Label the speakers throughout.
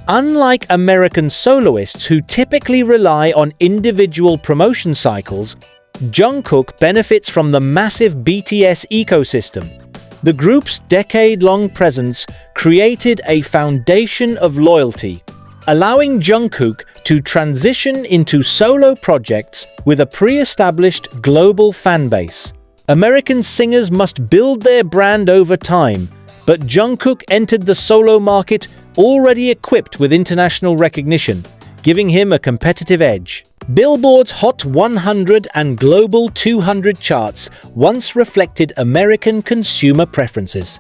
Speaker 1: Unlike American soloists who typically rely on individual promotion cycles, Jungkook benefits from the massive BTS ecosystem. The group's decade-long presence created a foundation of loyalty, allowing Jungkook to transition into solo projects with a pre-established global fanbase. American singers must build their brand over time, but Jungkook entered the solo market already equipped with international recognition, giving him a competitive edge. Billboard's Hot 100 and Global 200 charts once reflected American consumer preferences.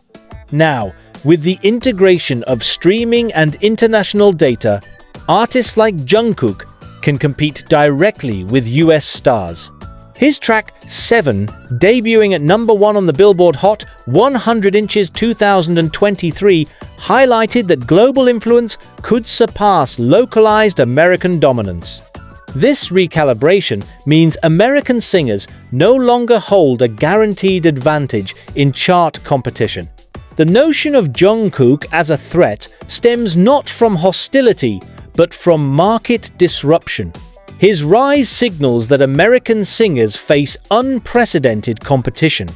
Speaker 1: Now, with the integration of streaming and international data, artists like Jungkook can compete directly with US stars. His track 7, debuting at #1 on the Billboard Hot 100 Inches 2023, highlighted that global influence could surpass localized American dominance. This recalibration means American singers no longer hold a guaranteed advantage in chart competition. The notion of Jungkook as a threat stems not from hostility, but from market disruption. His rise signals that American singers face unprecedented competition.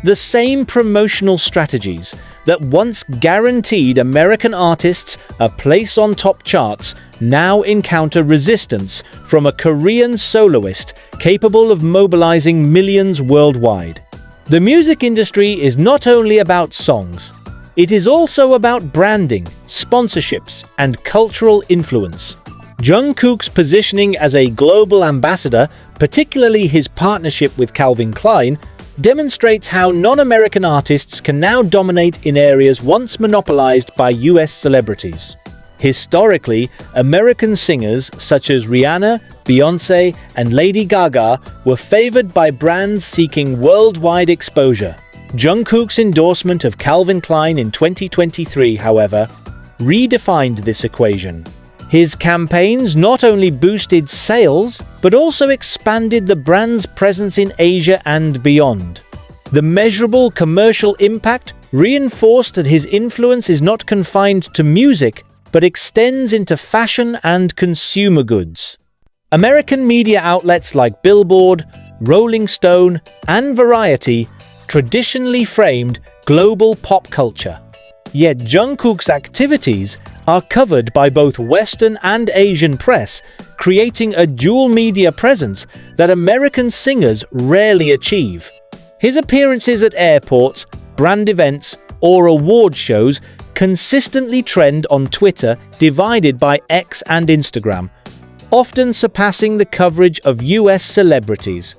Speaker 1: The same promotional strategies that once guaranteed American artists a place on top charts now encounter resistance from a Korean soloist capable of mobilizing millions worldwide. The music industry is not only about songs, it is also about branding, sponsorships, and cultural influence. Jungkook's positioning as a global ambassador, particularly his partnership with Calvin Klein, demonstrates how non-American artists can now dominate in areas once monopolized by US celebrities. Historically, American singers such as Rihanna, Beyoncé, and Lady Gaga were favored by brands seeking worldwide exposure. Jungkook's endorsement of Calvin Klein in 2023, however, redefined this equation. His campaigns not only boosted sales, but also expanded the brand's presence in Asia and beyond. The measurable commercial impact reinforced that his influence is not confined to music, but extends into fashion and consumer goods. American media outlets like Billboard, Rolling Stone, and Variety traditionally framed global pop culture. Yet Jungkook's activities are covered by both Western and Asian press, creating a dual media presence that American singers rarely achieve. His appearances at airports, brand events, or award shows consistently trend on Twitter, divided by X and Instagram, often surpassing the coverage of US celebrities.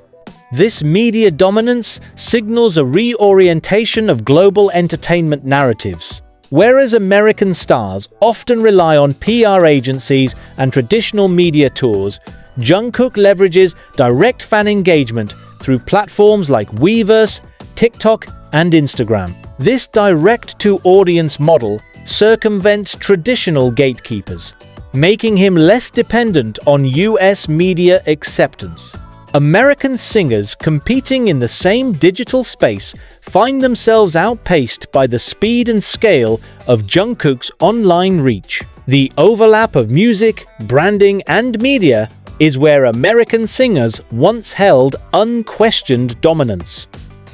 Speaker 1: This media dominance signals a reorientation of global entertainment narratives. Whereas American stars often rely on PR agencies and traditional media tours, Jungkook leverages direct fan engagement through platforms like Weverse, TikTok, and Instagram. This direct-to-audience model circumvents traditional gatekeepers, making him less dependent on US media acceptance. American singers competing in the same digital space find themselves outpaced by the speed and scale of Jungkook's online reach. The overlap of music, branding, and media is where American singers once held unquestioned dominance.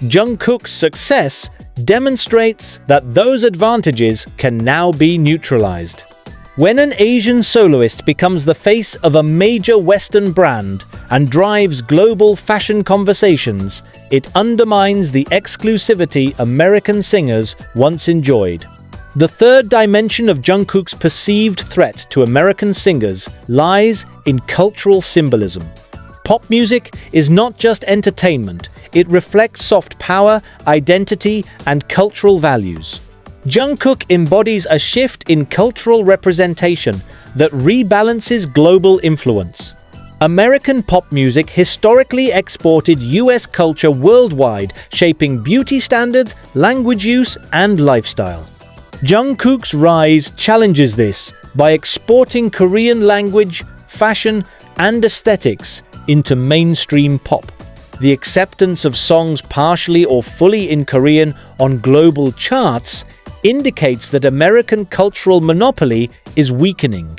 Speaker 1: Jungkook's success demonstrates that those advantages can now be neutralized. When an Asian soloist becomes the face of a major Western brand and drives global fashion conversations, it undermines the exclusivity American singers once enjoyed. The third dimension of Jungkook's perceived threat to American singers lies in cultural symbolism. Pop music is not just entertainment, it reflects soft power, identity, and cultural values. Jungkook embodies a shift in cultural representation that rebalances global influence. American pop music historically exported US culture worldwide, shaping beauty standards, language use, and lifestyle. Jungkook's rise challenges this by exporting Korean language, fashion, and aesthetics into mainstream pop. The acceptance of songs partially or fully in Korean on global charts indicates that American cultural monopoly is weakening.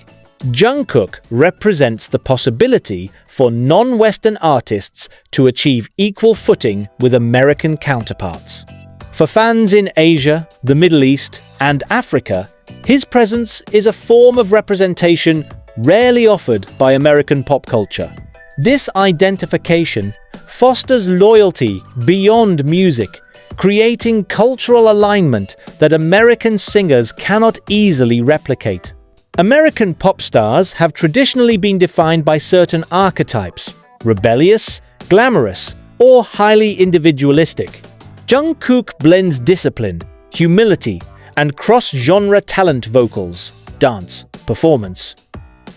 Speaker 1: Jungkook represents the possibility for non-Western artists to achieve equal footing with American counterparts. For fans in Asia, the Middle East, and Africa, his presence is a form of representation rarely offered by American pop culture. This identification fosters loyalty beyond music, creating cultural alignment that American singers cannot easily replicate. American pop stars have traditionally been defined by certain archetypes: rebellious, glamorous, or highly individualistic. Jungkook blends discipline, humility, and cross-genre talent vocals, dance, performance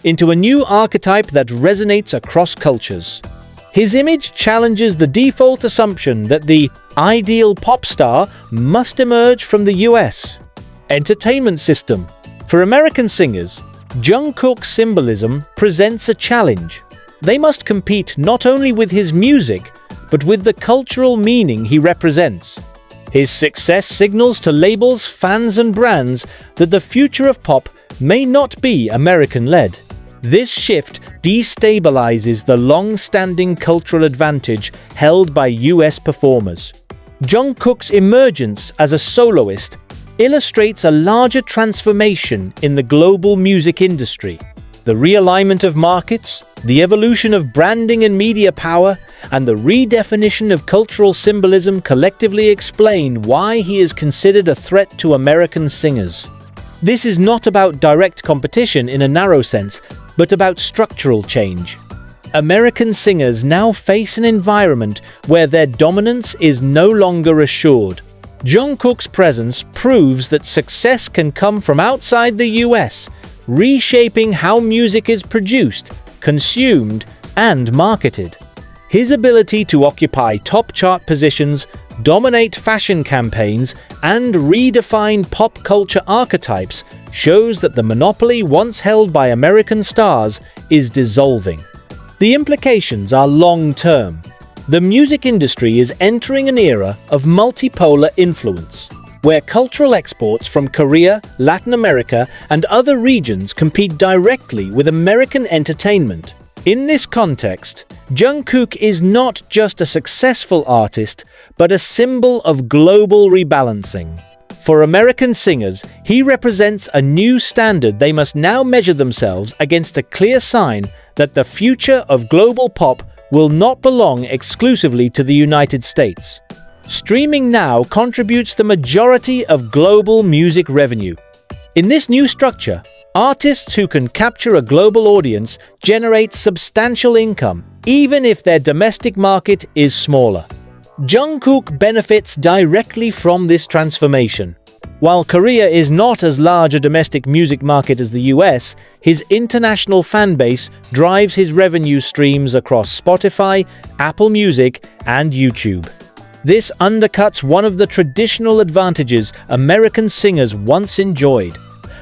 Speaker 1: into a new archetype that resonates across cultures. His image challenges the default assumption that the ideal pop star must emerge from the US entertainment system. For American singers, Jungkook's symbolism presents a challenge. They must compete not only with his music, but with the cultural meaning he represents. His success signals to labels, fans, and brands that the future of pop may not be American-led. This shift destabilizes the long-standing cultural advantage held by US performers. Jungkook's emergence as a soloist illustrates a larger transformation in the global music industry. The realignment of markets, the evolution of branding and media power, and the redefinition of cultural symbolism collectively explain why he is considered a threat to American singers. This is not about direct competition in a narrow sense, but about structural change. American singers now face an environment where their dominance is no longer assured. Jungkook's presence proves that success can come from outside the US, reshaping how music is produced, consumed, and marketed. His ability to occupy top chart positions, dominate fashion campaigns, and redefine pop culture archetypes shows that the monopoly once held by American stars is dissolving. The implications are long-term. The music industry is entering an era of multipolar influence, where cultural exports from Korea, Latin America, and other regions compete directly with American entertainment. In this context, Jungkook is not just a successful artist, but a symbol of global rebalancing. For American singers, he represents a new standard they must now measure themselves against, a clear sign that the future of global pop will not belong exclusively to the United States. Streaming now contributes the majority of global music revenue. In this new structure, artists who can capture a global audience generate substantial income, even if their domestic market is smaller. Jungkook benefits directly from this transformation. While Korea is not as large a domestic music market as the US, his international fanbase drives his revenue streams across Spotify, Apple Music, and YouTube. This undercuts one of the traditional advantages American singers once enjoyed: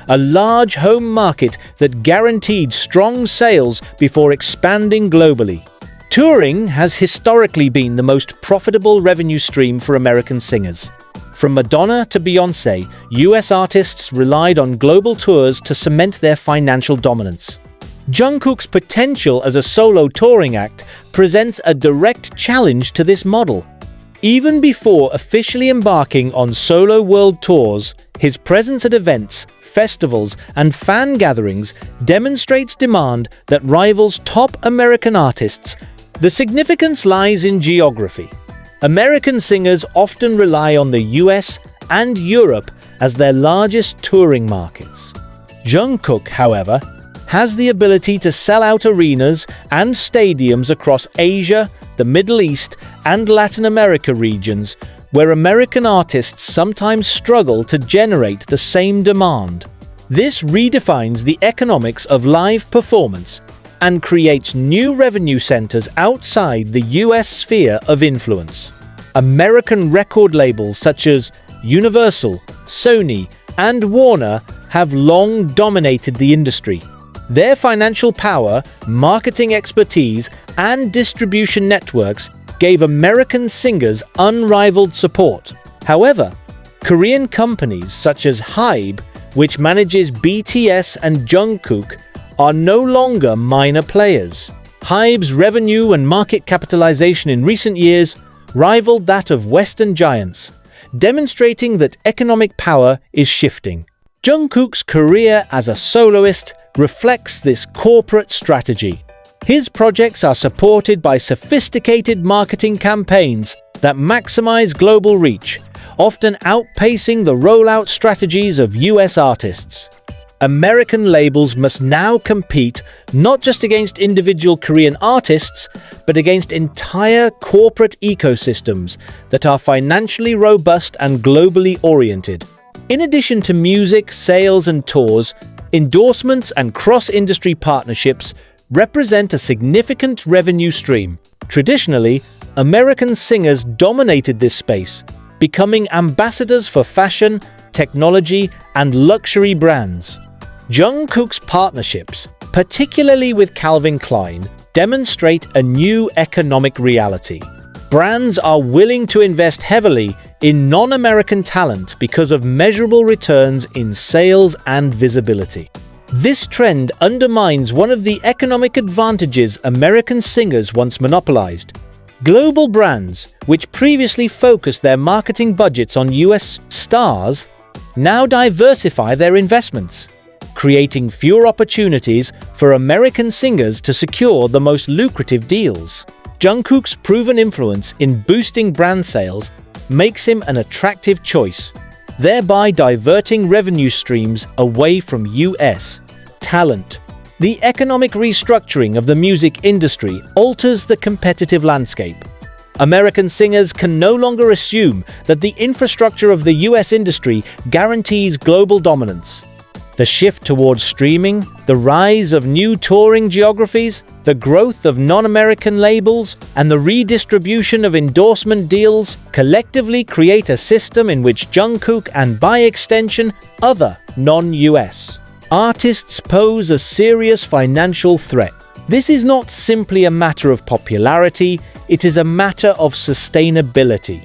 Speaker 1: a large home market that guaranteed strong sales before expanding globally. Touring has historically been the most profitable revenue stream for American singers. From Madonna to Beyoncé, US artists relied on global tours to cement their financial dominance. Jungkook's potential as a solo touring act presents a direct challenge to this model. Even before officially embarking on solo world tours, his presence at events, festivals, and fan gatherings demonstrates demand that rivals top American artists. The significance lies in geography. American singers often rely on the US and Europe as their largest touring markets. Jungkook, however, has the ability to sell out arenas and stadiums across Asia, the Middle East, and Latin America regions, where American artists sometimes struggle to generate the same demand. This redefines the economics of live performance and creates new revenue centers outside the US sphere of influence. American record labels such as Universal, Sony, and Warner have long dominated the industry. Their financial power, marketing expertise, and distribution networks gave American singers unrivaled support. However, Korean companies such as HYBE which manages BTS and Jungkook, are no longer minor players. HYBE's revenue and market capitalization in recent years rivaled that of Western giants, demonstrating that economic power is shifting. Jungkook's career as a soloist reflects this corporate strategy. His projects are supported by sophisticated marketing campaigns that maximize global reach, often outpacing the rollout strategies of US artists. American labels must now compete not just against individual Korean artists, but against entire corporate ecosystems that are financially robust and globally oriented. In addition to music, sales, and tours, endorsements and cross-industry partnerships represent a significant revenue stream. Traditionally, American singers dominated this space, becoming ambassadors for fashion, technology, and luxury brands. Jungkook's partnerships, particularly with Calvin Klein, demonstrate a new economic reality. Brands are willing to invest heavily in non-American talent because of measurable returns in sales and visibility. This trend undermines one of the economic advantages American singers once monopolized. Global brands, which previously focused their marketing budgets on US stars, now diversify their investments, creating fewer opportunities for American singers to secure the most lucrative deals. Jungkook's proven influence in boosting brand sales makes him an attractive choice, thereby diverting revenue streams away from US talent. The economic restructuring of the music industry alters the competitive landscape. American singers can no longer assume that the infrastructure of the US industry guarantees global dominance. The shift towards streaming, the rise of new touring geographies, the growth of non-American labels, and the redistribution of endorsement deals collectively create a system in which Jungkook and, by extension, other non-US artists pose a serious financial threat. This is not simply a matter of popularity, it is a matter of sustainability.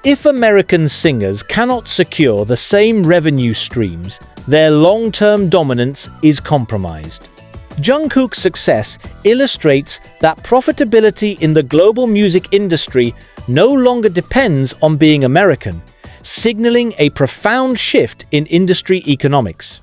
Speaker 1: If American singers cannot secure the same revenue streams, their long-term dominance is compromised. Jungkook's success illustrates that profitability in the global music industry no longer depends on being American, signaling a profound shift in industry economics.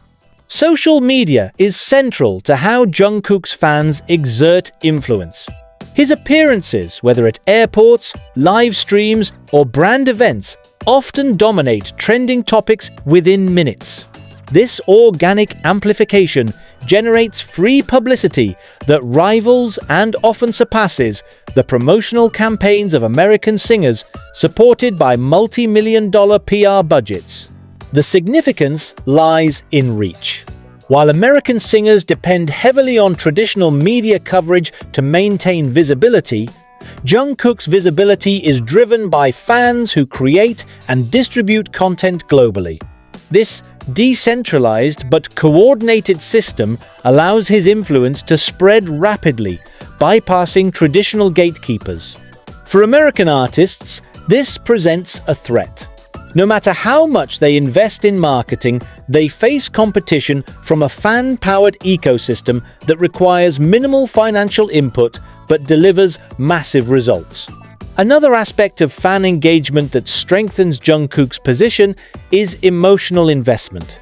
Speaker 1: Social media is central to how Jungkook's fans exert influence. His appearances, whether at airports, live streams, or brand events, often dominate trending topics within minutes. This organic amplification generates free publicity that rivals and often surpasses the promotional campaigns of American singers supported by multi-million-dollar PR budgets. The significance lies in reach. While American singers depend heavily on traditional media coverage to maintain visibility, Jungkook's visibility is driven by fans who create and distribute content globally. This decentralized but coordinated system allows his influence to spread rapidly, bypassing traditional gatekeepers. For American artists, this presents a threat. No matter how much they invest in marketing, they face competition from a fan-powered ecosystem that requires minimal financial input but delivers massive results. Another aspect of fan engagement that strengthens Jungkook's position is emotional investment.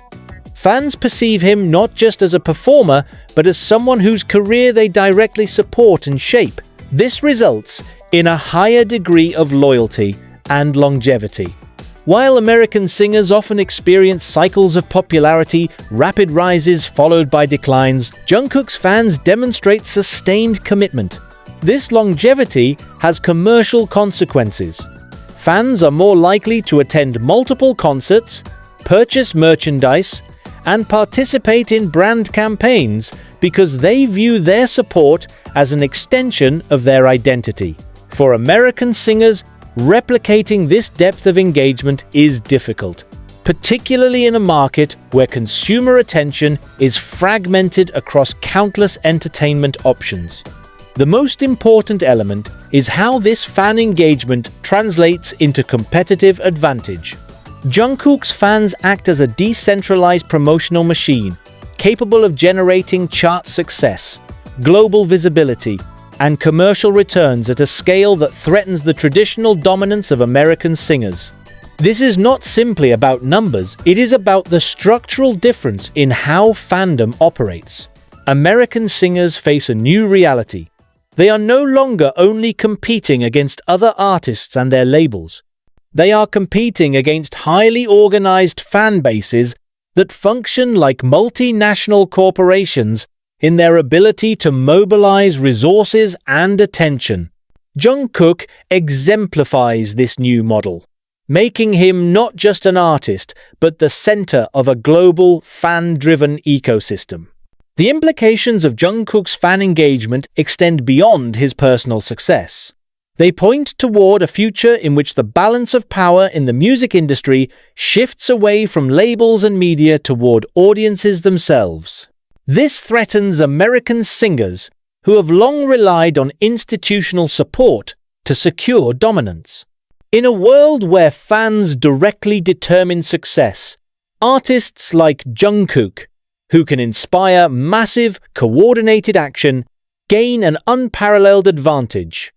Speaker 1: Fans perceive him not just as a performer, but as someone whose career they directly support and shape. This results in a higher degree of loyalty and longevity. While American singers often experience cycles of popularity, rapid rises followed by declines, Jungkook's fans demonstrate sustained commitment. This longevity has commercial consequences. Fans are more likely to attend multiple concerts, purchase merchandise, and participate in brand campaigns because they view their support as an extension of their identity. For American singers, replicating this depth of engagement is difficult, particularly in a market where consumer attention is fragmented across countless entertainment options. The most important element is how this fan engagement translates into competitive advantage. Jungkook's fans act as a decentralized promotional machine, capable of generating chart success, global visibility, and commercial returns at a scale that threatens the traditional dominance of American singers. This is not simply about numbers, it is about the structural difference in how fandom operates. American singers face a new reality. They are no longer only competing against other artists and their labels. They are competing against highly organized fan bases that function like multinational corporations in their ability to mobilize resources and attention. Jungkook exemplifies this new model, making him not just an artist, but the center of a global, fan-driven ecosystem. The implications of Jungkook's fan engagement extend beyond his personal success. They point toward a future in which the balance of power in the music industry shifts away from labels and media toward audiences themselves. This threatens American singers who have long relied on institutional support to secure dominance. In a world where fans directly determine success, artists like Jungkook, who can inspire massive, coordinated action, gain an unparalleled advantage.